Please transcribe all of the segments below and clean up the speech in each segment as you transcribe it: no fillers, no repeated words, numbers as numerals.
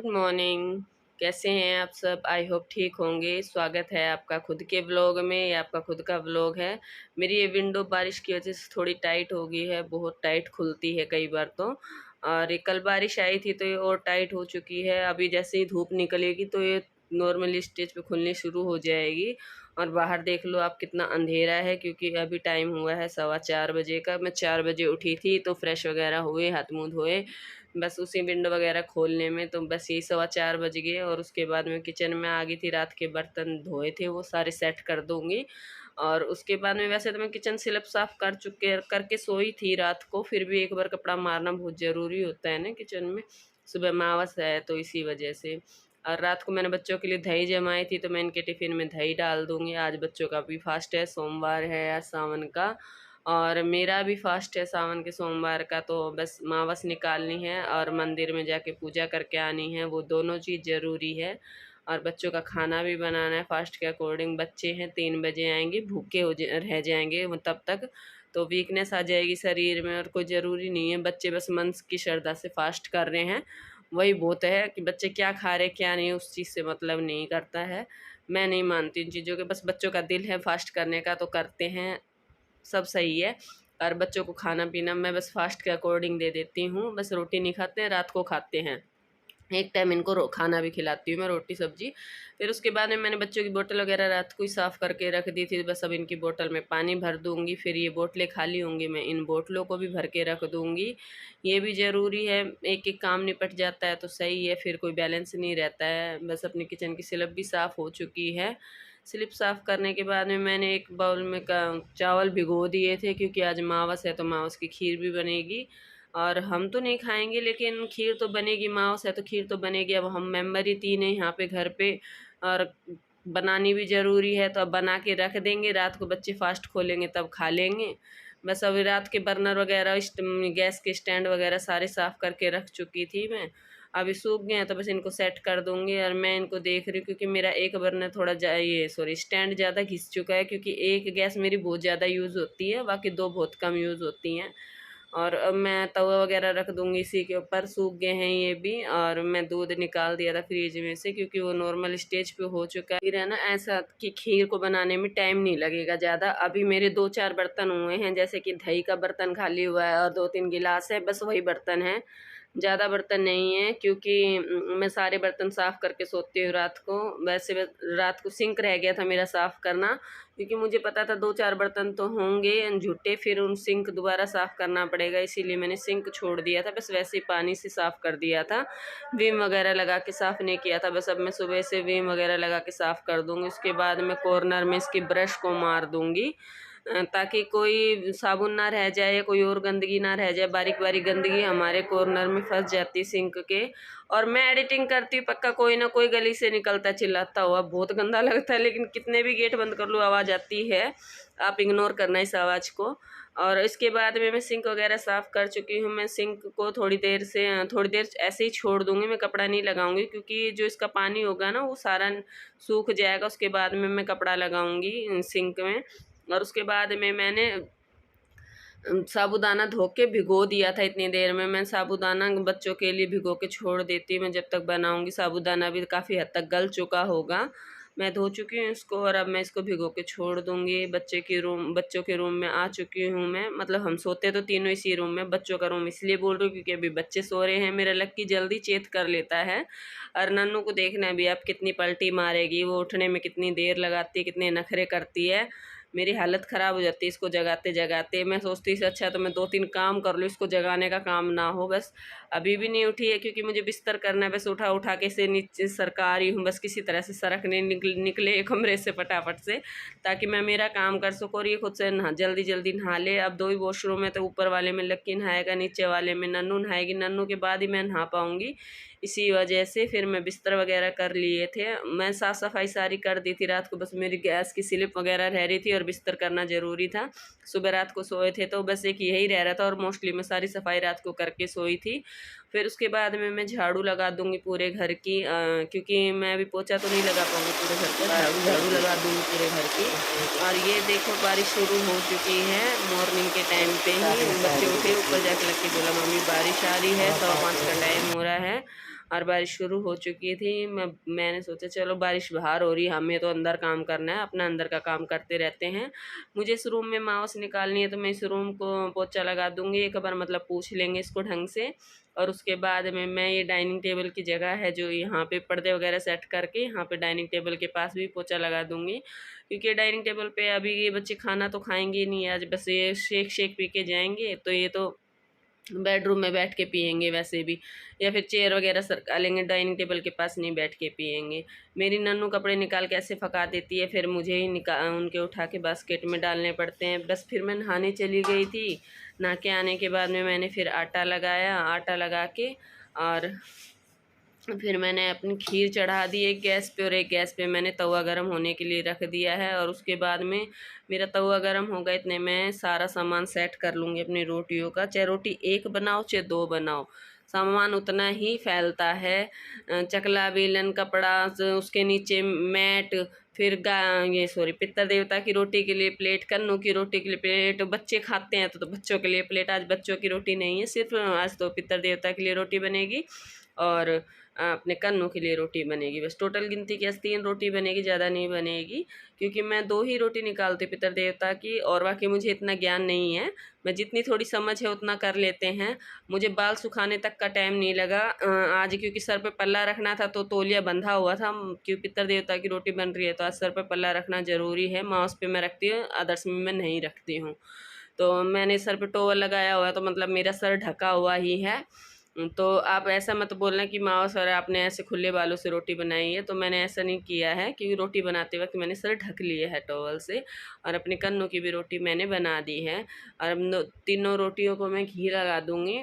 Good morning. कैसे हैं आप सब? आई होप ठीक होंगे। स्वागत है आपका खुद के व्लॉग में। ये आपका खुद का व्लॉग है। मेरी ये विंडो बारिश की वजह से थोड़ी टाइट हो गई है, बहुत टाइट खुलती है कई बार तो। और ये कल बारिश आई थी तो ये और टाइट हो चुकी है। अभी जैसे ही धूप निकलेगी तो ये नॉर्मली स्टेज पे खुलनी शुरू हो जाएगी। और बाहर देख लो आप कितना अंधेरा है, क्योंकि अभी टाइम हुआ है 4:15 बजे का। मैं 4 बजे उठी थी तो फ्रेश वगैरह हुए, हाथ मुँह धोए, बस उसी विंडो वगैरह खोलने में तो बस यही 4:15 बज गए। और उसके बाद में किचन में आ गई थी, रात के बर्तन धोए थे वो सारे सेट कर दूंगी। और उसके बाद में वैसे तो मैं किचन स्लैब साफ करके सोई थी रात को, फिर भी एक बार कपड़ा मारना बहुत ज़रूरी होता है ना किचन में। सुबह अमावस है तो इसी वजह से। और रात को मैंने बच्चों के लिए दही जमाई थी तो मैं इनके टिफ़िन में दही डाल दूंगी। आज बच्चों का भी फास्ट है, सोमवार है आज सावन का। और मेरा भी फास्ट है सावन के सोमवार का। तो बस मावस निकालनी है और मंदिर में जाके पूजा करके आनी है, वो दोनों चीज़ ज़रूरी है। और बच्चों का खाना भी बनाना है फास्ट के अकॉर्डिंग। बच्चे हैं 3 बजे आएंगे, भूखे रह जाएंगे वो तब तक, तो वीकनेस आ जाएगी शरीर में। और कोई ज़रूरी नहीं है, बच्चे बस मन की श्रद्धा से फास्ट कर रहे हैं, वही बहुत है। कि बच्चे क्या खा रहे क्या नहीं उस चीज़ से मतलब नहीं करता है। मैं नहीं मानती इन चीज़ों के, बस बच्चों का दिल है फास्ट करने का तो करते हैं, सब सही है। और बच्चों को खाना पीना मैं बस फास्ट के अकॉर्डिंग दे देती हूँ। बस रोटी नहीं खाते हैं, रात को खाते हैं। एक टाइम इनको खाना भी खिलाती हूँ मैं, रोटी सब्जी। फिर उसके बाद में मैंने बच्चों की बोतल वगैरह रात को ही साफ़ करके रख दी थी। बस अब इनकी बोतल में पानी भर दूँगी, फिर ये बोतलें खाली होंगी मैं इन बोतलों को भी भर के रख दूँगी। ये भी ज़रूरी है, एक एक काम निपट जाता है तो सही है, फिर कोई बैलेंस नहीं रहता है। बस अपनी किचन की स्लैब भी साफ़ हो चुकी है। स्लिप साफ़ करने के बाद में मैंने एक बाउल में का चावल भिगो दिए थे, क्योंकि आज मावस है तो मावस की खीर भी बनेगी। और हम तो नहीं खाएंगे लेकिन खीर तो बनेगी, मावस है तो खीर तो बनेगी। अब हम मेंबर ही 3 हैं यहाँ पे घर पे, और बनानी भी ज़रूरी है तो अब बना के रख देंगे। रात को बच्चे फास्ट खोलेंगे तब खा लेंगे। बस अभी रात के बर्नर वगैरह गैस के स्टैंड वगैरह सारे साफ़ करके रख चुकी थी मैं। अभी सूख गए हैं तो बस इनको सेट कर दूंगी। और मैं इनको देख रही हूँ क्योंकि मेरा एक बर्नर थोड़ा ये सॉरी स्टैंड ज़्यादा घिस चुका है, क्योंकि एक गैस मेरी बहुत ज़्यादा यूज़ होती है, बाकी 2 बहुत कम यूज़ होती हैं। और अब मैं तवा वगैरह रख दूंगी इसी के ऊपर। सूख गए हैं ये भी। और मैं दूध निकाल दिया था फ्रिज में से, क्योंकि वो नॉर्मल स्टेज पे हो चुका है। फिर है ना ऐसा कि खीर को बनाने में टाइम नहीं लगेगा ज़्यादा। अभी मेरे 2-4 बर्तन हुए हैं, जैसे कि दही का बर्तन खाली हुआ है और 2-3 गिलास है, बस वही बर्तन है, ज़्यादा बर्तन नहीं है। क्योंकि मैं सारे बर्तन साफ़ करके सोती हूँ रात को। वैसे रात को सिंक रह गया था मेरा साफ़ करना, क्योंकि मुझे पता था 2-4 बर्तन तो होंगे झूठे, फिर उन सिंक दोबारा साफ़ करना पड़ेगा, इसीलिए मैंने सिंक छोड़ दिया था। बस वैसे ही पानी से साफ़ कर दिया था, विम वगैरह लगा के साफ़ नहीं किया था। बस अब मैं सुबह से विम वगैरह लगा के साफ़ कर दूँगी। उसके बाद मैं कॉर्नर में इसकी ब्रश को मार दूँगी, ताकि कोई साबुन ना रह जाए या कोई और गंदगी ना रह जाए। बारीक बारीक गंदगी हमारे कॉर्नर में फंस जाती सिंक के। और मैं एडिटिंग करती हूँ, पक्का कोई ना कोई गली से निकलता चिल्लाता हुआ, बहुत गंदा लगता है, लेकिन कितने भी गेट बंद कर लो आवाज़ आती है, आप इग्नोर करना इस आवाज़ को। और इसके बाद में मैं सिंक वगैरह साफ़ कर चुकी हूँ। मैं सिंक को थोड़ी देर ऐसे ही छोड़ दूँगी, मैं कपड़ा नहीं लगाऊंगी, क्योंकि जो इसका पानी होगा ना वो सारा सूख जाएगा। उसके बाद में मैं कपड़ा लगाऊंगी सिंक में। और उसके बाद में मैंने साबूदाना धो के भिगो दिया था। इतनी देर में मैं साबूदाना बच्चों के लिए भिगो के छोड़ देती हूँ, मैं जब तक बनाऊंगी। साबूदाना भी काफ़ी हद तक गल चुका होगा, मैं धो चुकी हूँ इसको। और अब मैं इसको भिगो के छोड़ दूंगी। बच्चों के रूम में आ चुकी हूँ मैं। मतलब हम सोते तो तीनों इसी रूम में, बच्चों का रूम इसलिए बोल रही हूँ क्योंकि अभी बच्चे सो रहे हैं। मेरा लक्की जल्दी चेत कर लेता है। और नन्नू को देखना है भी आप कितनी पलटी मारेगी, वो उठने में कितनी देर लगाती है, कितने नखरे करती है। मेरी हालत ख़राब हो जाती है इसको जगाते जगाते। मैं सोचती इससे अच्छा तो मैं 2-3 काम कर लूँ, इसको जगाने का काम ना हो। बस अभी भी नहीं उठी है, क्योंकि मुझे बिस्तर करना है। बस उठा उठा के से नीचे सरका रही हूँ, बस किसी तरह से सरकने निकले कमरे से फटाफट से, ताकि मैं मेरा काम कर सकूँ। और ये खुद से जल्दी जल्दी नहा ले। अब 2 ही वॉशरूम है, तो ऊपर वाले में लक्की नहाएगा, नीचे वाले में नन्नू नहाएगी। नन्नू के बाद ही मैं नहा पाऊँगी। इसी वजह से फिर मैं बिस्तर वगैरह कर लिए थे। मैं साफ़ सफाई सारी कर दी थी रात को, बस मेरी गैस की स्लिप वगैरह रह रही थी और बिस्तर करना ज़रूरी था। सुबह रात को सोए थे तो बस एक यही रह रहा था, और मोस्टली मैं सारी सफाई रात को करके सोई थी। फिर उसके बाद में मैं झाड़ू लगा दूंगी पूरे घर की, क्योंकि मैं अभी पोछा तो नहीं लगा पाऊँगी पूरे घर का, झाड़ू झाड़ू लगा दूंगी पूरे घर की। और ये देखो बारिश शुरू हो चुकी है मॉर्निंग के टाइम पे ही। बच्चे उठे, ऊपर जाके लग के बोला मम्मी बारिश आ रही है, 5:15 का टाइम हो रहा है। और बारिश शुरू हो चुकी थी। मैंने सोचा चलो बारिश बाहर हो रही, हमें तो अंदर काम करना है, अपना अंदर का काम करते रहते हैं। मुझे इस रूम में माउस निकालनी है तो मैं इस रूम को पोछा लगा दूँगी, एक बार मतलब पूछ लेंगे इसको ढंग से। और उसके बाद में मैं ये डाइनिंग टेबल की जगह है जो यहाँ पे पर्दे वगैरह सेट करके यहाँ पे डाइनिंग टेबल के पास भी पोछा लगा दूँगी, क्योंकि डाइनिंग टेबल पे अभी ये बच्चे खाना तो खाएंगे नहीं आज, बस ये शेक शेक पी के जाएंगे, तो ये तो बेडरूम में बैठ के पियेंगे वैसे भी, या फिर चेयर वगैरह सरका लेंगे, डाइनिंग टेबल के पास नहीं बैठ के पियेंगे। मेरी नन्नू कपड़े निकाल के ऐसे फँका देती है, फिर मुझे ही उनके उठा के बास्केट में डालने पड़ते हैं। बस फिर मैं नहाने चली गई थी, नहा के आने के बाद में मैंने फिर आटा लगाया, आटा लगा के और फिर मैंने अपनी खीर चढ़ा दी एक गैस पे, और एक गैस पे मैंने तवा गरम होने के लिए रख दिया है। और उसके बाद में मेरा तवा गरम होगा, इतने में सारा सामान सेट कर लूँगी अपनी रोटियों का। चाहे रोटी एक बनाओ चाहे दो बनाओ, सामान उतना ही फैलता है। चकला बेलन कपड़ा, उसके नीचे मैट, फिर पितर देवता की रोटी के लिए प्लेट, कन्नू की रोटी के लिए प्लेट, बच्चे खाते हैं तो बच्चों के लिए प्लेट। आज बच्चों की रोटी नहीं है, सिर्फ आज तो पितर देवता के लिए रोटी बनेगी और अपने कन्नू के लिए रोटी बनेगी। बस टोटल गिनती की 3 रोटी बनेगी, ज़्यादा नहीं बनेगी, क्योंकि मैं 2 ही रोटी निकालती पितर देवता की, और बाकी मुझे इतना ज्ञान नहीं है। मैं जितनी थोड़ी समझ है उतना कर लेते हैं। मुझे बाल सुखाने तक का टाइम नहीं लगा आज, क्योंकि सर पे पल्ला रखना था तो तौलिया बंधा हुआ था, क्योंकि पितर देवता की रोटी बन रही है तो आज सर पे पल्ला रखना ज़रूरी है। माउस पे मैं रखती हूँ, अदर्स में मैं नहीं रखती हूँ। तो मैंने सर पे टॉवल लगाया हुआ है, तो मतलब मेरा सर ढका हुआ ही है। तो आप ऐसा मत बोलना कि माँ सर आपने ऐसे खुले बालों से रोटी बनाई है, तो मैंने ऐसा नहीं किया है, क्योंकि रोटी बनाते वक्त मैंने सर ढक लिए है टॉवल से। और अपने कन्नों की भी रोटी मैंने बना दी है, और अब तीनों रोटियों को मैं घी लगा दूँगी।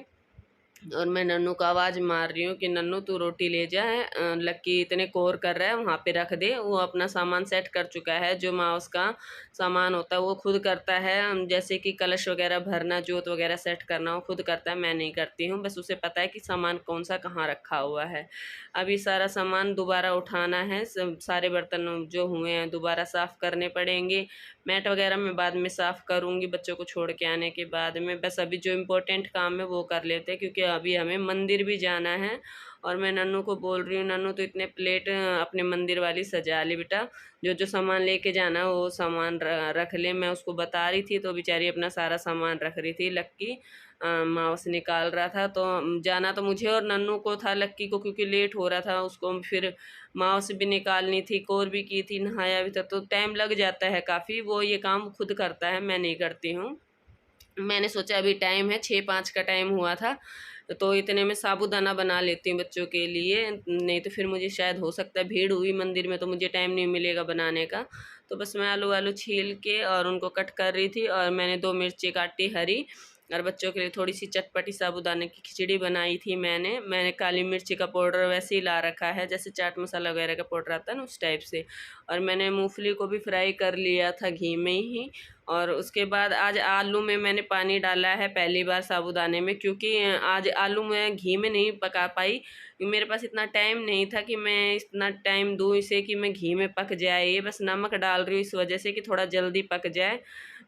और मैं नन्नू को आवाज़ मार रही हूँ कि नन्नू तू रोटी ले जा, है लक्की इतने कोर कर रहा है, वहाँ पे रख दे। वो अपना सामान सेट कर चुका है, जो माँ उसका सामान होता है वो खुद करता है, जैसे कि कलश वगैरह भरना, जोत वगैरह सेट करना वो खुद करता है, मैं नहीं करती हूँ। बस उसे पता है कि सामान कौन सा कहाँ रखा हुआ है। अभी सारा सामान दोबारा उठाना है, सारे बर्तन जो हुए हैं दोबारा साफ़ करने पड़ेंगे। मैट वगैरह मैं बाद में साफ़ करूँगी बच्चों को छोड़ के आने के बाद में। बस अभी जो इम्पोर्टेंट काम है वो कर लेते हैं, क्योंकि अभी हमें मंदिर भी जाना है। और मैं नन्नू को बोल रही हूँ, नन्नू तो इतने प्लेट अपने मंदिर वाली सजा ले बेटा, जो जो सामान लेके जाना वो सामान रख ले। मैं उसको बता रही थी तो बेचारी अपना सारा सामान रख रही थी। लक्की माउस निकाल रहा था, तो जाना तो मुझे और नन्नू को था, लक्की को क्योंकि लेट हो रहा था, उसको फिर माउस भी निकालनी थी, कोर भी की थी, नहाया भी था, तो टाइम लग जाता है काफ़ी। वो ये काम खुद करता है, मैं नहीं करती हूँ। मैंने सोचा अभी टाइम है 6-5 का टाइम हुआ था, तो इतने में साबूदाना बना लेती हूँ बच्चों के लिए, नहीं तो फिर मुझे शायद हो सकता है भीड़ हुई मंदिर में तो मुझे टाइम नहीं मिलेगा बनाने का। तो बस मैं आलू आलू छील के और उनको कट कर रही थी, और मैंने 2 मिर्ची काटी हरी, और बच्चों के लिए थोड़ी सी चटपटी साबूदाने की खिचड़ी बनाई थी मैंने काली मिर्ची का पाउडर वैसे ही ला रखा है, जैसे चाट मसाला वगैरह का पाउडर आता है ना उस टाइप से। और मैंने मूंगफली को भी फ्राई कर लिया था घी में ही। और उसके बाद आज आलू में मैंने पानी डाला है पहली बार साबूदाने में, क्योंकि आज आलू मैं घी में नहीं पका पाई, मेरे पास इतना टाइम नहीं था कि मैं इतना टाइम दूँ इसे कि मैं घी में पक जाए। ये बस नमक डाल रही हूँ इस वजह से कि थोड़ा जल्दी पक जाए।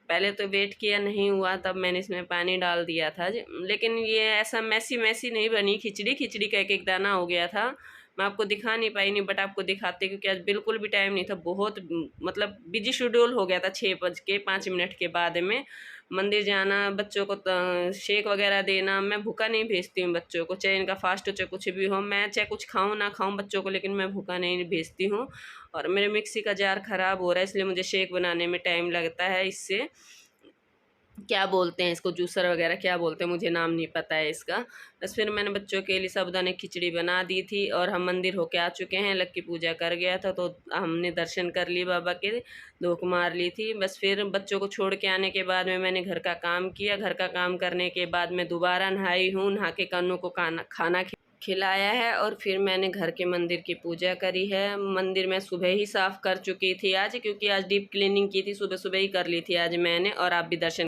पहले तो वेट किया नहीं हुआ, तब मैंने इसमें पानी डाल दिया था। लेकिन ये ऐसा मैसी मैसी नहीं बनी खिचड़ी, खिचड़ी का एक एक दाना हो गया था। मैं आपको दिखा नहीं पाई, नहीं बट आपको दिखाते, क्योंकि आज बिल्कुल भी टाइम नहीं था, बहुत मतलब बिजी शेड्यूल हो गया था। 6:05 के बाद में मंदिर जाना, बच्चों को शेक वगैरह देना। मैं भूखा नहीं भेजती हूँ बच्चों को, चाहे इनका फास्ट हो चाहे कुछ भी हो, मैं चाहे कुछ खाऊं ना खाऊं बच्चों को, लेकिन मैं भूखा नहीं भेजती हूँ। और मेरे मिक्सी का जार ख़राब हो रहा है, इसलिए मुझे शेक बनाने में टाइम लगता है। इससे क्या बोलते हैं इसको, जूसर वगैरह क्या बोलते हैं, मुझे नाम नहीं पता है इसका। बस फिर मैंने बच्चों के लिए साबूदाने खिचड़ी बना दी थी, और हम मंदिर होके आ चुके हैं। लक्की पूजा कर गया था तो हमने दर्शन कर लिए बाबा के, धोख मार ली थी। बस फिर बच्चों को छोड़ के आने के बाद में मैंने घर का काम किया। घर का काम करने के बाद मैं दोबारा नहाई हूँ, नहा के कन्नू को खाना खिलाया है, और फिर मैंने घर के मंदिर की पूजा करी है। मंदिर मैं सुबह ही साफ़ कर चुकी थी आज, क्योंकि आज डीप क्लीनिंग की थी, सुबह सुबह ही कर ली थी आज मैंने। और आप भी दर्शन